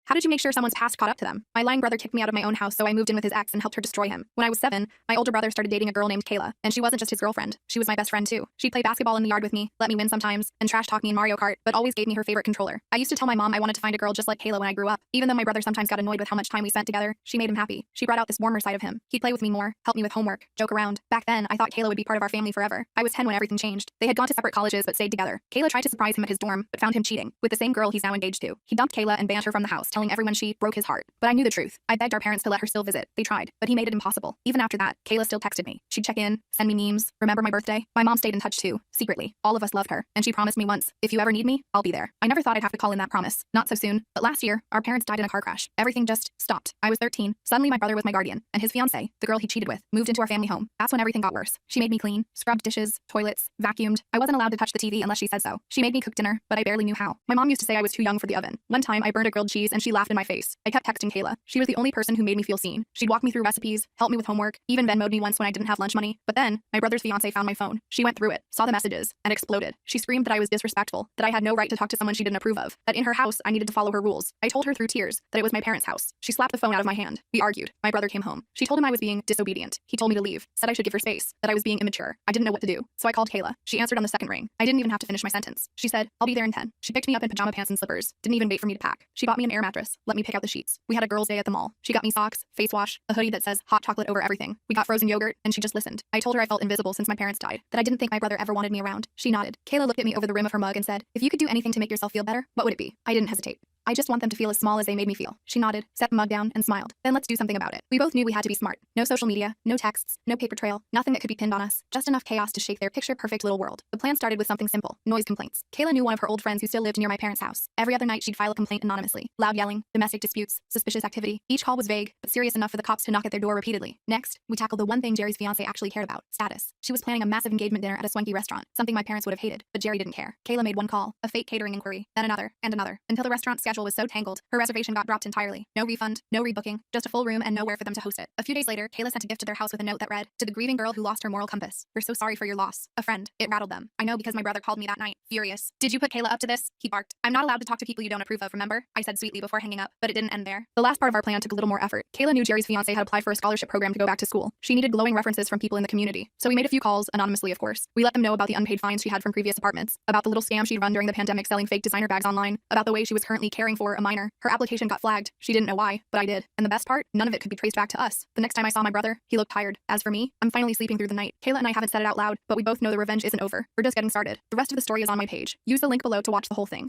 How did you make sure someone's past caught up to them? My lying brother kicked me out of my own house, so I moved in with his ex and helped her destroy him. When I was 7, my older brother started dating a girl named Kayla, and she wasn't just his girlfriend. She was my best friend too. She'd play basketball in the yard with me, let me win sometimes, and trash talk me in Mario Kart, but always gave me her favorite controller. I used to tell my mom I wanted to find a girl just like Kayla when I grew up. Even though my brother sometimes got annoyed with how much time we spent together, she made him happy. She brought out this warmer side of him. He'd play with me more, help me with homework, joke around. Back then, I thought Kayla would be part of our family forever. I was 10 when everything changed. They had gone to separate colleges but stayed together. Kayla tried to surprise him at his dorm, but found him cheating with the same girl he's now engaged to. He dumped Kayla and banned her from the house, telling everyone she broke his heart. But I knew the truth. I begged our parents to let her still visit. They tried, but he made it impossible. Even after that, Kayla still texted me. She'd check in, send me memes, remember my birthday. My mom stayed in touch too, secretly. All of us loved her, and she promised me once, if you ever need me, I'll be there. I never thought I'd have to call in that promise. Not so soon, but last year, our parents died in a car crash. Everything just stopped. I was 13. Suddenly my brother was my guardian, and his fiancée, the girl he cheated with, moved into our family home. That's when everything got worse. She made me clean, scrubbed dishes, toilets, vacuumed. I wasn't allowed to touch the TV unless she said so. She made me cook dinner, but I barely knew how. My mom used to say I was too young for the oven. One time, I burned a grilled cheese and she laughed in my face. I kept texting Kayla. She was the only person who made me feel seen. She'd walk me through recipes, help me with homework, even Venmo'd me once when I didn't have lunch money. But then, my brother's fiancée found my phone. She went through it, saw the messages, and exploded. She screamed that I was disrespectful, that I had no right to talk to someone she didn't approve of, that in her house I needed to follow her rules. I told her through tears that it was my parents' house. She slapped the phone out of my hand. We argued. My brother came home. She told him I was being disobedient. He told me to leave, said I should give her space, that I was being immature. I didn't know what to do, so I called Kayla. She answered on the second ring. I didn't even have to finish my sentence. She said, I'll be there in 10. She picked me up in pajama pants and slippers. Didn't even wait for me to pack. She bought me an air mattress, let me pick out the sheets. We had a girls' day at the mall. She got me socks, face wash, a hoodie that says hot chocolate over everything. We got frozen yogurt, and she just listened. I told her I felt invisible since my parents died, that I didn't think my brother ever wanted me around. She nodded. Kayla looked at me over the rim of her mug and said, if you could do anything to make yourself feel better, what would it be? I didn't hesitate. I just want them to feel as small as they made me feel. She nodded, set the mug down, and smiled. Then let's do something about it. We both knew we had to be smart. No social media, no texts, no paper trail, nothing that could be pinned on us. Just enough chaos to shake their picture-perfect little world. The plan started with something simple, noise complaints. Kayla knew one of her old friends who still lived near my parents' house. Every other night she'd file a complaint anonymously. Loud yelling, domestic disputes, suspicious activity. Each call was vague, but serious enough for the cops to knock at their door repeatedly. Next, we tackled the one thing Jerry's fiancée actually cared about, status. She was planning a massive engagement dinner at a swanky restaurant, something my parents would have hated, but Jerry didn't care. Kayla made one call, a fake catering inquiry, then another, and another, until the restaurant's schedule was so tangled, her reservation got dropped entirely. No refund, no rebooking, just a full room and nowhere for them to host it. A few days later, Kayla sent a gift to their house with a note that read, to the grieving girl who lost her moral compass. We're so sorry for your loss. A friend. It rattled them. I know because my brother called me that night, furious. Did you put Kayla up to this? He barked. I'm not allowed to talk to people you don't approve of, remember? I said sweetly before hanging up, but it didn't end there. The last part of our plan took a little more effort. Kayla knew Jerry's fiancé had applied for a scholarship program to go back to school. She needed glowing references from people in the community. So we made a few calls, anonymously of course. We let them know about the unpaid fines she had from previous apartments, about the little scam she'd run during the pandemic selling fake designer bags online, about the way she was currently caring for a minor. Her application got flagged. She didn't know why, but I did. And the best part, none of it could be traced back to us. The next time I saw my brother, he looked tired. As for me, I'm finally sleeping through the night. Kayla and I haven't said it out loud, but we both know the revenge isn't over. We're just getting started. The rest of the story is on my page. Use the link below to watch the whole thing.